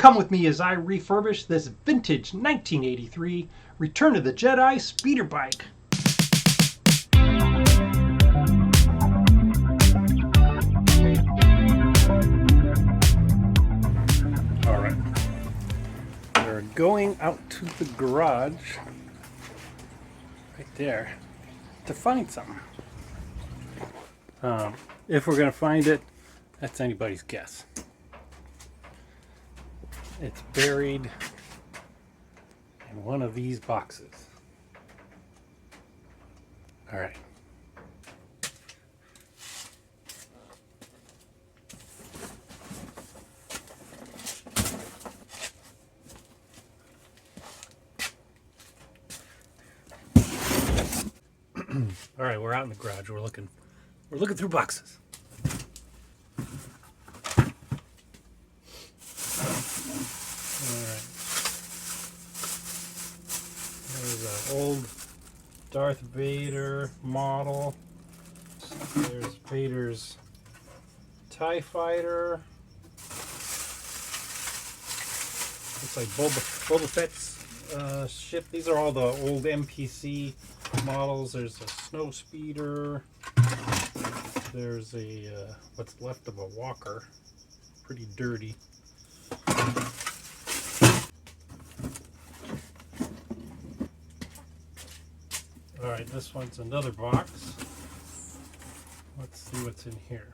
Come with me as I refurbish this vintage 1983 Return of the Jedi Speeder Bike. Alright, we're going out to the garage, right there, to find something. If we're going to find it, that's anybody's guess. It's buried in one of these boxes. All right. All right, we're out in the garage. We're looking through boxes. There's an old Darth Vader model. There's Vader's TIE Fighter. Looks like Boba Fett's ship. These are all the old MPC models. There's a Snow Speeder. There's a what's left of a walker. Pretty dirty. Alright, this one's another box. Let's see what's in here.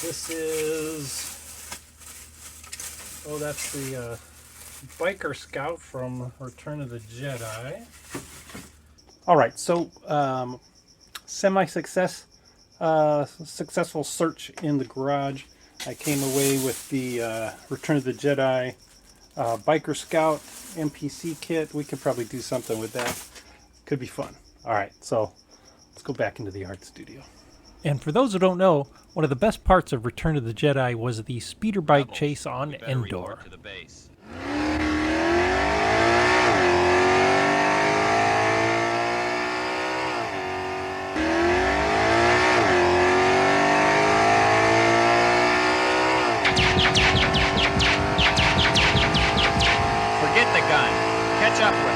This is... oh, that's the Biker Scout from Return of the Jedi. Alright, so successful search in the garage. I came away with the Return of the Jedi Biker Scout MPC kit. We could probably do something with that. Could be fun. Alright, so let's go back into the art studio. And for those who don't know, one of the best parts of Return of the Jedi was the speeder bike chase on Endor. To the base. Forget the gun. Catch up with them.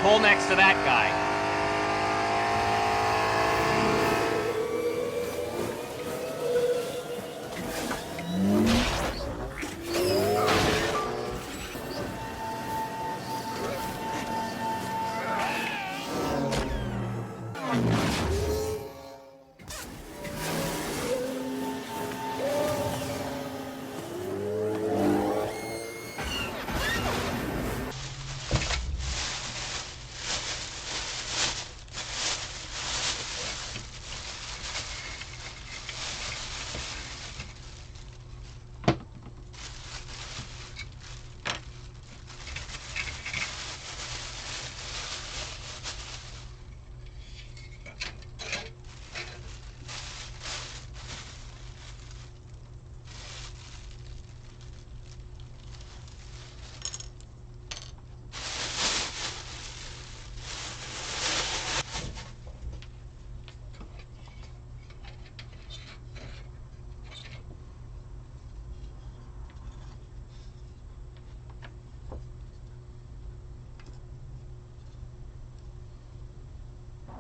Pull next to that guy.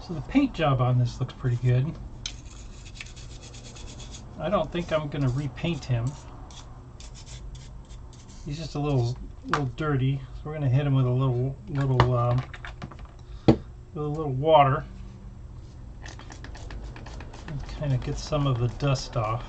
So the paint job on this looks pretty good. I don't think I'm going to repaint him. He's just a little dirty, so we're going to hit him with a little water and kind of get some of the dust off.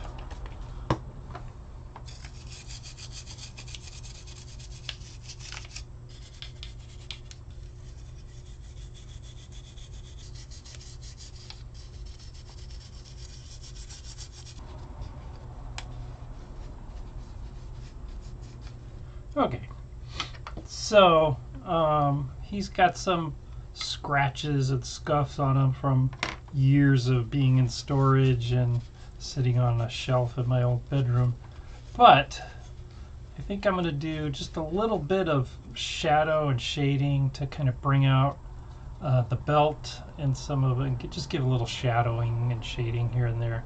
Okay, so he's got some scratches and scuffs on him from years of being in storage and sitting on a shelf in my old bedroom. But I think I'm going to do just a little bit of shadow and shading to kind of bring out the belt and some of it, and just give a little shadowing and shading here and there.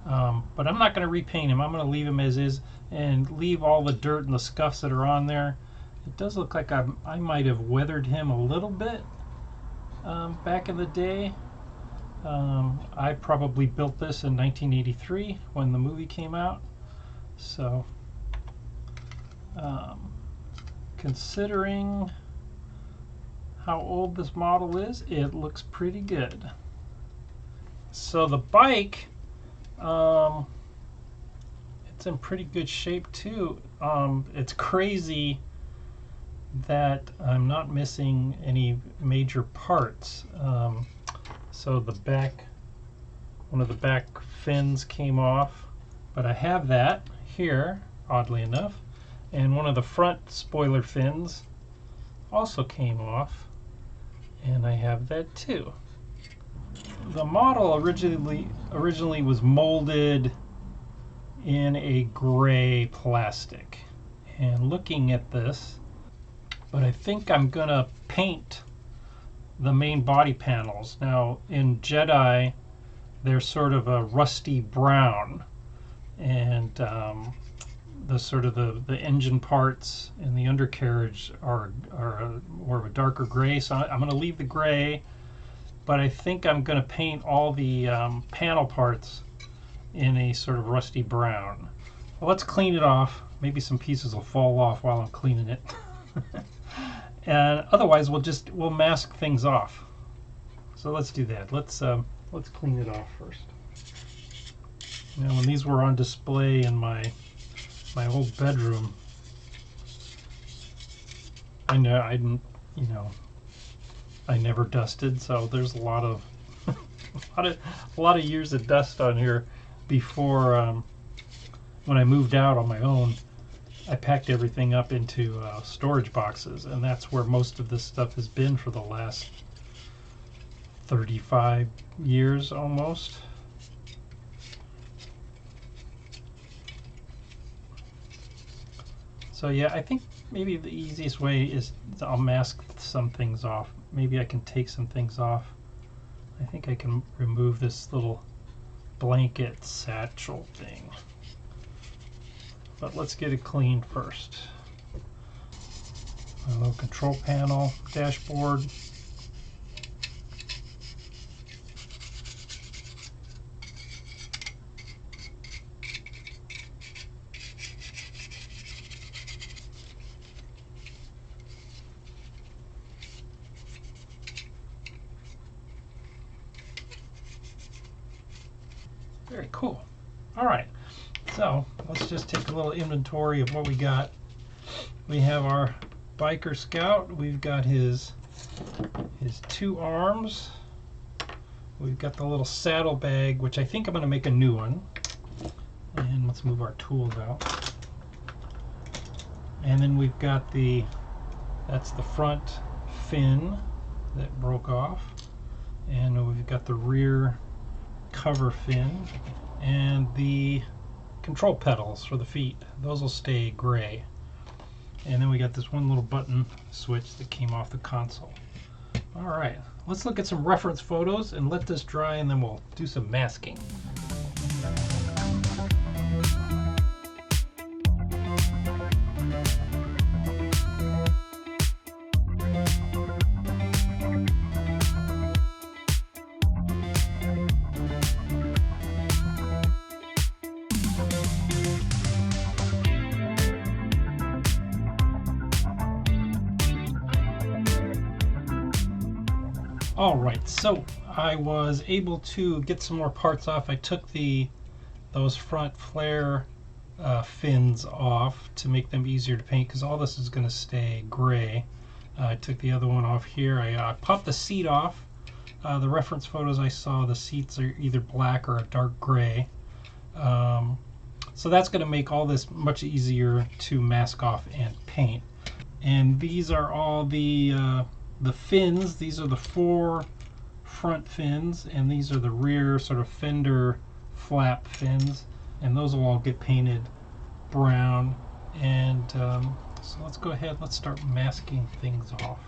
But I'm not going to repaint him. I'm going to leave him as is and leave all the dirt and the scuffs that are on there. It does look like I might have weathered him a little bit back in the day. I probably built this in 1983 when the movie came out. So considering how old this model is, it looks pretty good. So the bike, it's in pretty good shape too. It's crazy that I'm not missing any major parts. So the back, one of the back fins came off, but I have that here, oddly enough, and one of the front spoiler fins also came off, and I have that too. The model originally was molded in a gray plastic, and looking at this, but I think I'm gonna paint the main body panels. Now in Jedi they're sort of a rusty brown, and the sort of the engine parts and the undercarriage are more of a darker gray. So I'm going to leave the gray, but I think I'm going to paint all the panel parts in a sort of rusty brown. Well, let's clean it off. Maybe some pieces will fall off while I'm cleaning it. And otherwise we'll mask things off. So let's do that. Let's clean it off first. Now, when these were on display in my old bedroom, I never dusted, so there's a lot of a lot of years of dust on here before when I moved out on my own. I packed everything up into storage boxes, and that's where most of this stuff has been for the last 35 years almost. So yeah, I think maybe the easiest way is I'll mask some things off. Maybe I can take some things off. I think I can remove this little blanket satchel thing. But let's get it cleaned first. A little control panel, dashboard. Very cool. All right, so let's just take a little inventory of what we got. We have our Biker Scout. We've got his two arms. We've got the little saddle bag, which I think I'm going to make a new one. And let's move our tools out. And then we've got that's the front fin that broke off. And we've got the rear cover fin and the control pedals for the feet. Those will stay gray. And then we got this one little button switch that came off the console. All right, let's look at some reference photos and let this dry, and then we'll do some masking. Alright, so I was able to get some more parts off. I took those front flare fins off to make them easier to paint, because all this is going to stay gray. I took the other one off here. I popped the seat off. The reference photos I saw, the seats are either black or a dark gray. So that's going to make all this much easier to mask off and paint. And these are all the fins. These are the 4 front fins, and these are the rear sort of fender flap fins, and those will all get painted brown. And so let's go ahead, let's start masking things off.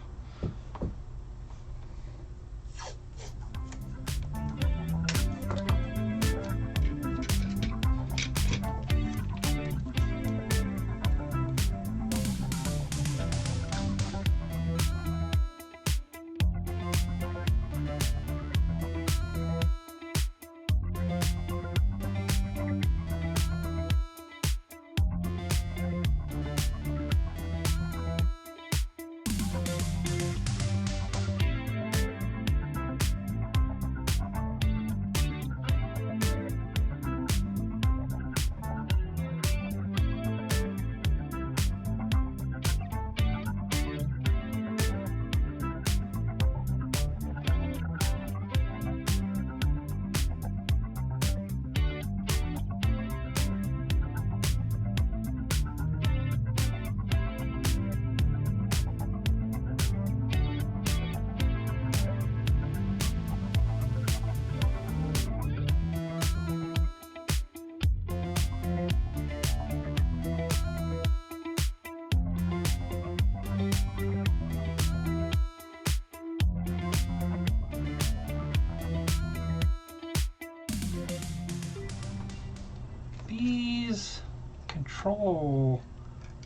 these control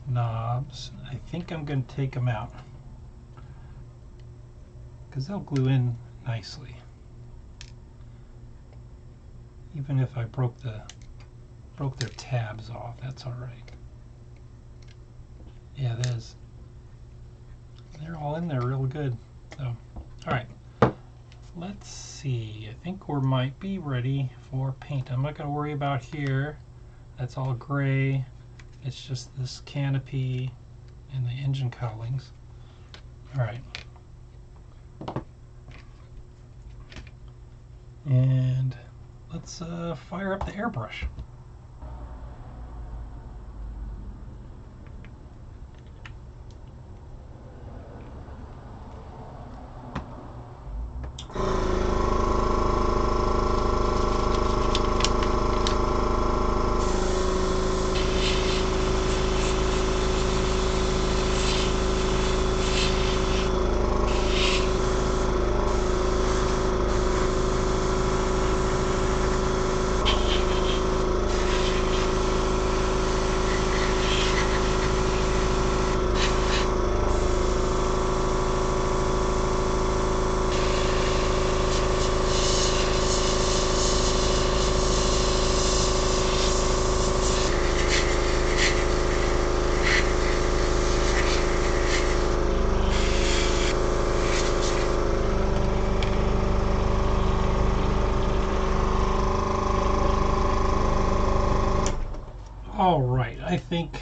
knobs, I think I'm going to take them out because they'll glue in nicely. Even if I broke their tabs off, that's all right. Yeah, that is. They're all in there real good. So, all right. Let's see. I think we might be ready for paint. I'm not going to worry about here. That's all gray. It's just this canopy and the engine cowlings. All right. And let's fire up the airbrush. All right, I think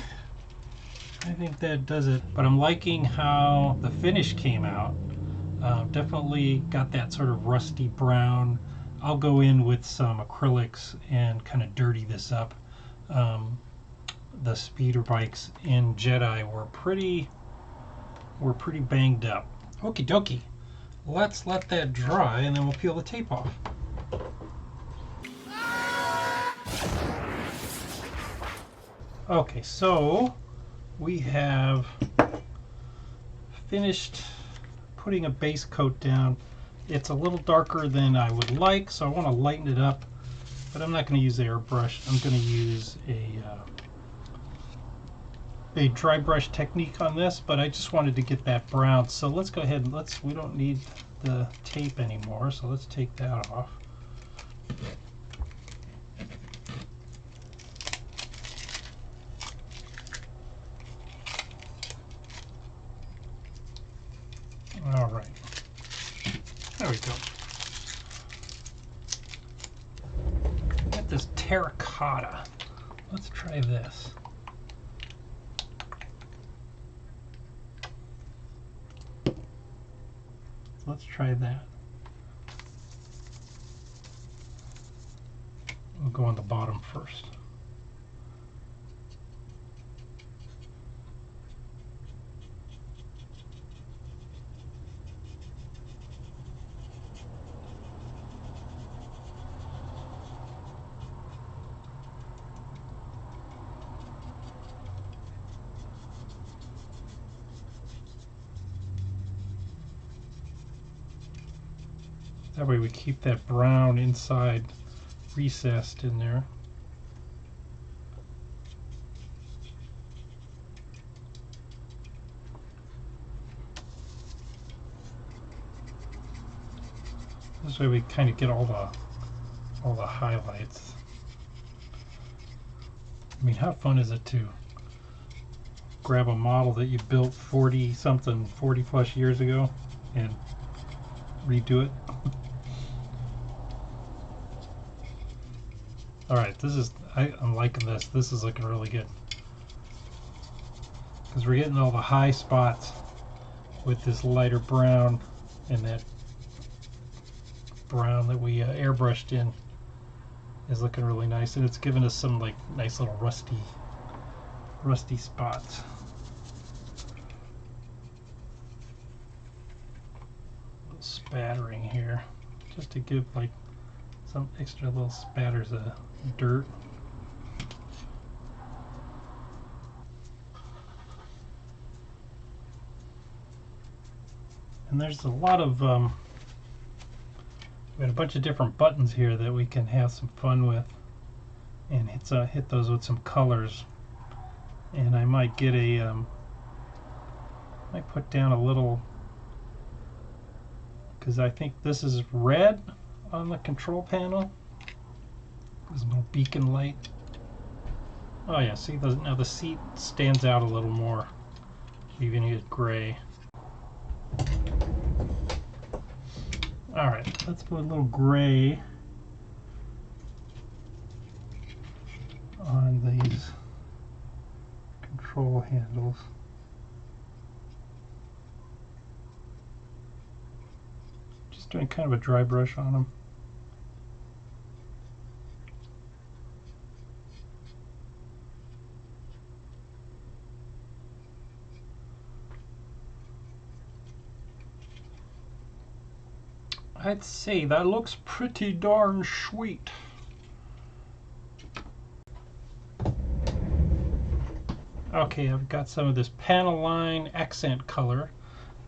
that does it. But I'm liking how the finish came out. Definitely got that sort of rusty brown. I'll go in with some acrylics and kind of dirty this up. The speeder bikes in Jedi were pretty banged up. Okie dokie. Let's let that dry and then we'll peel the tape off. Okay, so we have finished putting a base coat down. It's a little darker than I would like, so I want to lighten it up, but I'm not going to use the airbrush. I'm going to use a dry brush technique on this, but I just wanted to get that brown. So let's go ahead and we don't need the tape anymore, so let's take that off. All right, there we go. Got this terracotta. Let's try this. Let's try that. We'll go on the bottom first. That way we keep that brown inside recessed in there. This way we kind of get all the highlights. I mean, how fun is it to grab a model that you built 40 plus years ago and redo it? All right, I'm liking this. This is looking really good because we're getting all the high spots with this lighter brown, and that brown that we airbrushed in is looking really nice, and it's giving us some like nice little rusty spots. A little spattering here just to give like some extra little spatters of dirt. And there's a lot of we had a bunch of different buttons here that we can have some fun with, and hit those with some colors. And I might get a might put down a little, because I think this is red on the control panel. There's a little beacon light. Oh yeah, see, now the seat stands out a little more, leaving it gray. Alright, let's put a little gray on these control handles. Just doing kind of a dry brush on them. I'd say that looks pretty darn sweet. Okay, I've got some of this panel line accent color,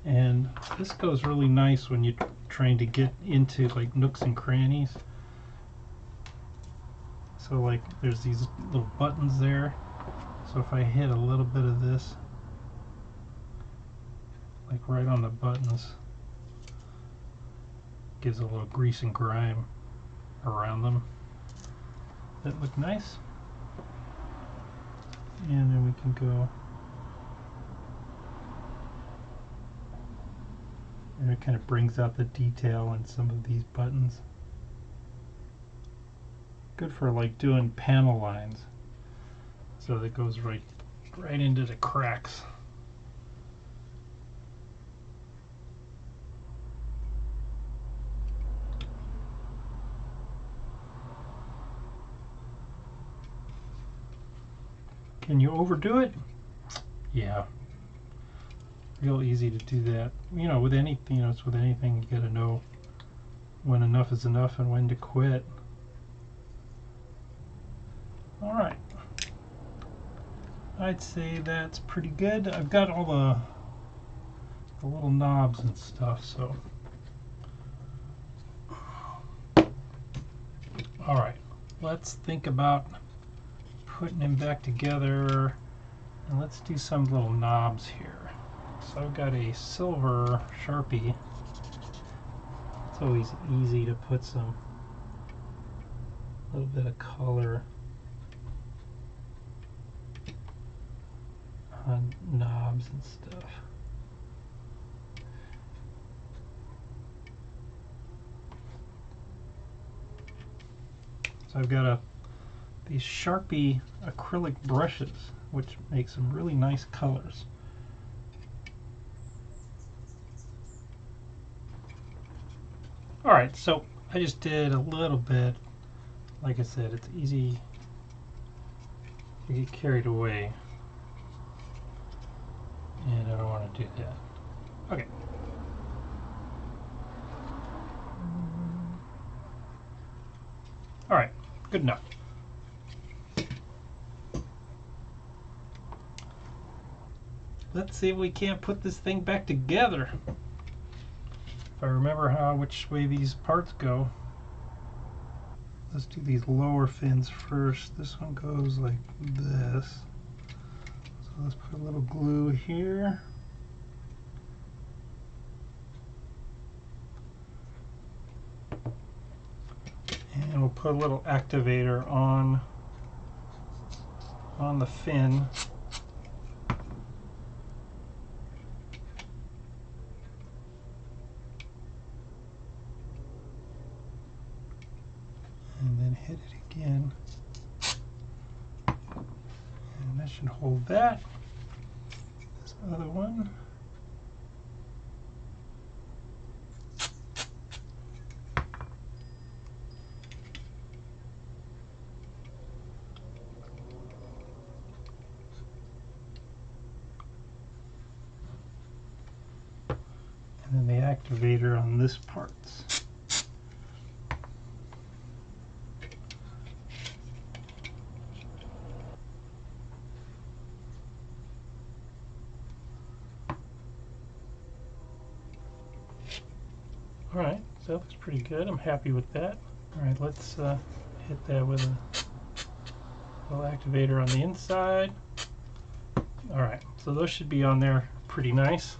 and this goes really nice when you're trying to get into like nooks and crannies. So like there's these little buttons there, so if I hit a little bit of this, like right on the buttons, gives a little grease and grime around them. That look nice. And then we can go, and it kind of brings out the detail in some of these buttons. Good for like doing panel lines, so that goes right into the cracks. Can you overdo it? Yeah. Real easy to do that. You know, with anything, it's with anything, you gotta know when enough is enough and when to quit. Alright. I'd say that's pretty good. I've got all the little knobs and stuff, so. Alright. Let's think about putting them back together, and let's do some little knobs here. So I've got a silver Sharpie. It's always easy to put some little bit of color on knobs and stuff. So I've got these Sharpie acrylic brushes, which make some really nice colors. Alright, so I just did a little bit. Like I said, it's easy to get carried away, and I don't want to do that. Okay. Alright, good enough. Let's see if we can't put this thing back together. If I remember which way these parts go. Let's do these lower fins first. This one goes like this. So let's put a little glue here. And we'll put a little activator on the fin. And then hit it again. And that should hold that. This other one. And then the activator on this part. Alright, so that looks pretty good. I'm happy with that. Alright, let's hit that with Little activator on the inside. All right, so those should be on there pretty nice.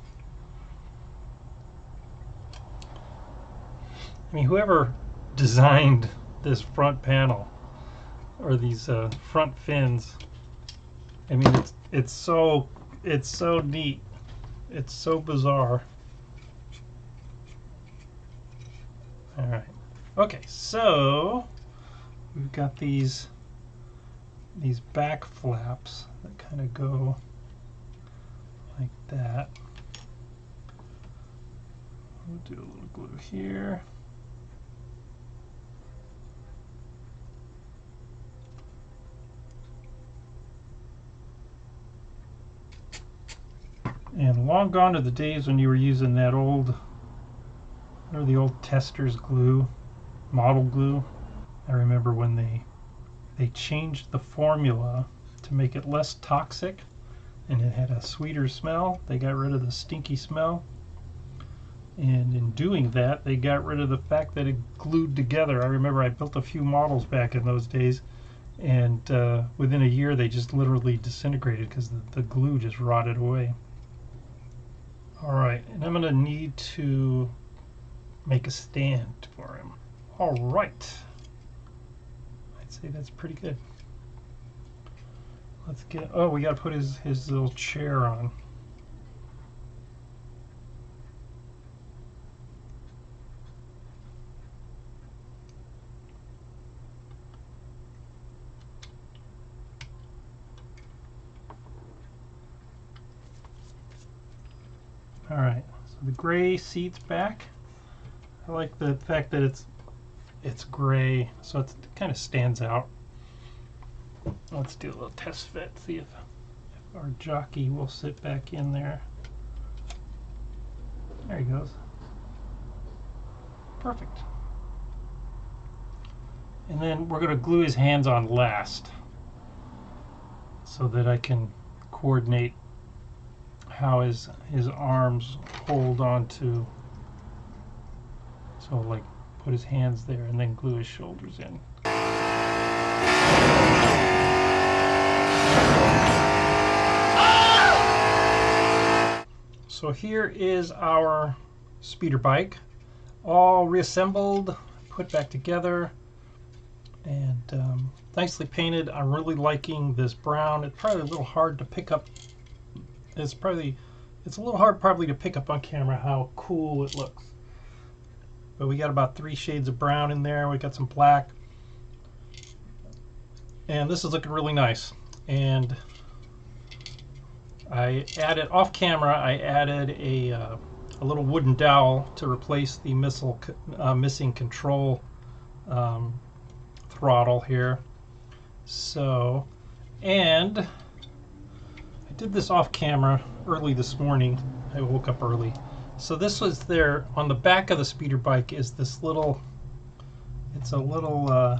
I mean, whoever designed this front panel or these front fins, I mean, it's so neat. It's so bizarre. All right. Okay, so we've got these back flaps that kind of go like that. We'll do a little glue here. And long gone are the days when you were using that old, or the old Testors glue, model glue. I remember when they changed the formula to make it less toxic and it had a sweeter smell. They got rid of the stinky smell. And in doing that, they got rid of the fact that it glued together. I remember I built a few models back in those days, and within a year they just literally disintegrated because the glue just rotted away. Alright, and I'm going to need to make a stand for him. Alright. I'd say that's pretty good. Let's get, oh, we got to put his little chair on. Alright, so the gray seat's back. I like the fact that it's gray, so it kind of stands out. Let's do a little test fit, see if our jockey will sit back in there. There he goes. Perfect. And then we're going to glue his hands on last so that I can coordinate how his arms hold on to. So like put his hands there and then glue his shoulders in. So here is our speeder bike, all reassembled, put back together, and nicely painted. I'm really liking this brown. It's probably a little hard to pick up. It's a little hard probably to pick up on camera how cool it looks. But we got about 3 shades of brown in there. We got some black, and this is looking really nice. And I added off camera. I added a little wooden dowel to replace the missing control throttle here. So, and I did this off camera early this morning. I woke up early. So this was there on the back of the speeder bike is this little, it's a little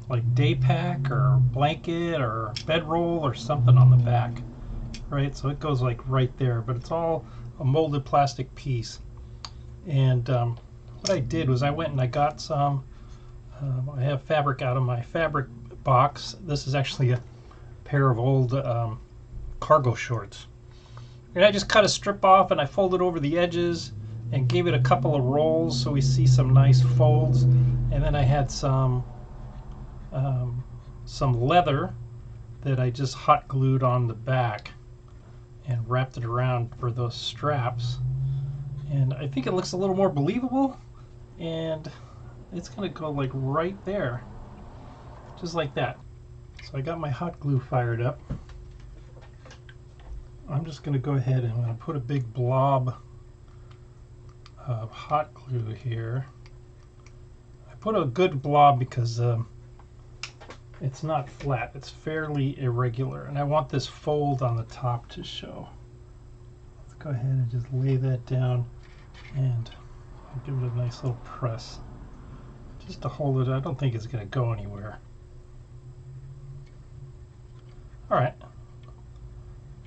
like day pack or blanket or bedroll or something on the back, right? So it goes like right there, but it's all a molded plastic piece. And what I did was I went and I got some, I have fabric out of my fabric box. This is actually a pair of old cargo shorts. And I just cut a strip off and I folded over the edges and gave it a couple of rolls so we see some nice folds. And then I had some leather that I just hot glued on the back and wrapped it around for those straps. And I think it looks a little more believable, and it's gonna go like right there, just like that. So I got my hot glue fired up. I'm just going to go ahead and I'm going to put a big blob of hot glue here. I put a good blob because it's not flat, it's fairly irregular, and I want this fold on the top to show. Let's go ahead and just lay that down and I'll give it a nice little press just to hold it. I don't think it's going to go anywhere. Alright.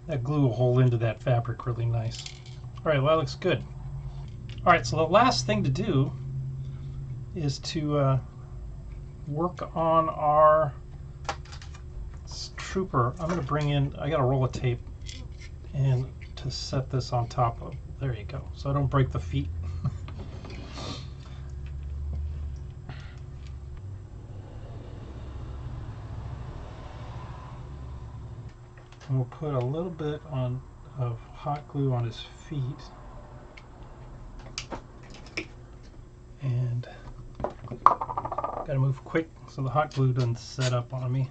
That glue will hold into that fabric really nice. Alright, well, that looks good. Alright, so the last thing to do is to work on our trooper, I'm going to bring in, I got a roll of tape and to set this on top of, there you go, so I don't break the feet. And we'll put a little bit of hot glue on his feet. And gotta move quick so the hot glue doesn't set up on me.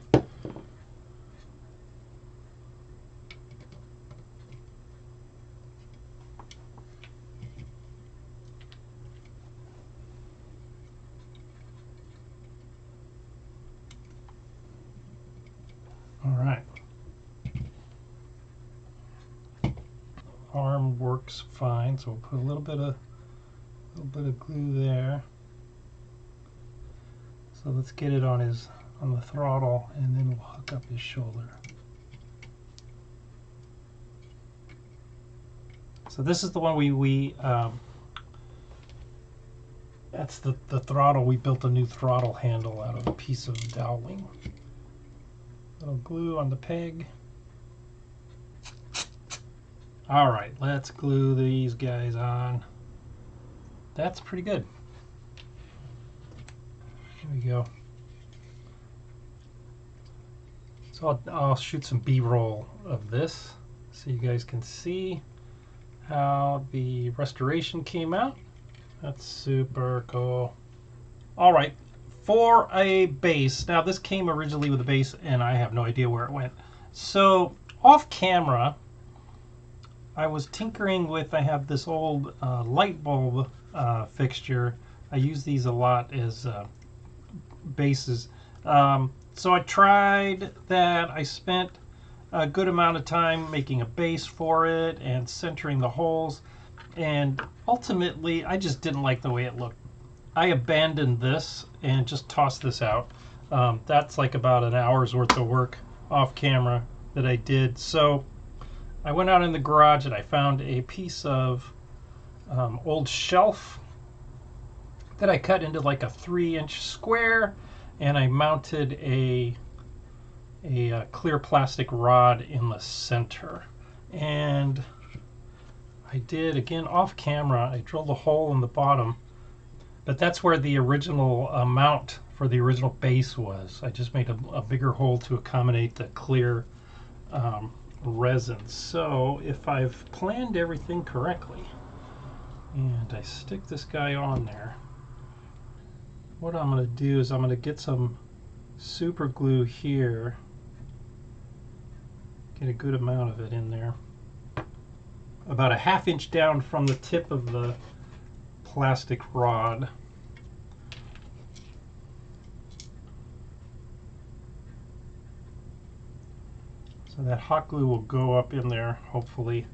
All right. Arm works fine, so we'll put a little bit of glue there. So let's get it on the throttle, and then we'll hook up his shoulder. So this is the one that's the throttle. We built a new throttle handle out of a piece of doweling. Little glue on the peg. All right, let's glue these guys on. That's pretty good. Here we go. So I'll shoot some B-roll of this so you guys can see how the restoration came out. That's super cool. All right, for a base. Now this came originally with a base and I have no idea where it went. So off camera, I was tinkering with, I have this old light bulb fixture. I use these a lot as bases. So I tried that. I spent a good amount of time making a base for it and centering the holes. And ultimately, I just didn't like the way it looked. I abandoned this and just tossed this out. That's like about an hour's worth of work off camera that I did. So I went out in the garage and I found a piece of old shelf that I cut into like a 3-inch square, and I mounted a clear plastic rod in the center. And I did, again off camera, I drilled a hole in the bottom, but that's where the original mount for the original base was. I just made a bigger hole to accommodate the clear resin. So if I've planned everything correctly and I stick this guy on there, what I'm going to do is I'm going to get some super glue here, get a good amount of it in there, about a 1/2 inch down from the tip of the plastic rod. So that hot glue will go up in there, hopefully.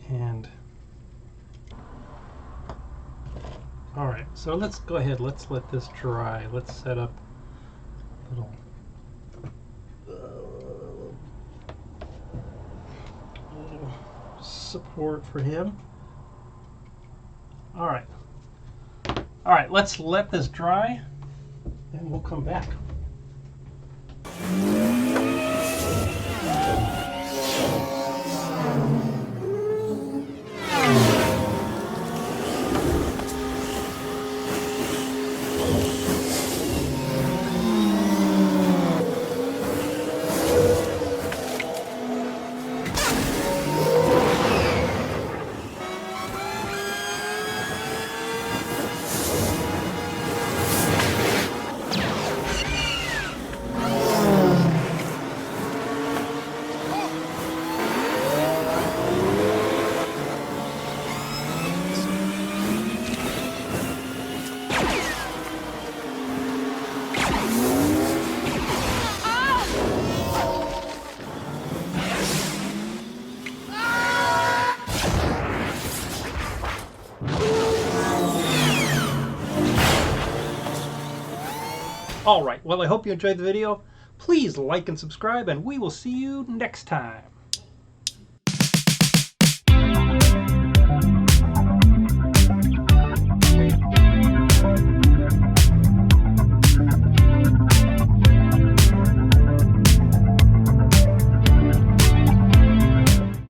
And all right, so let's go ahead, let's let this dry. Let's set up a little support for him. All right, let's let this dry and we'll come back. All right, well, I hope you enjoyed the video. Please like and subscribe, and we will see you next time.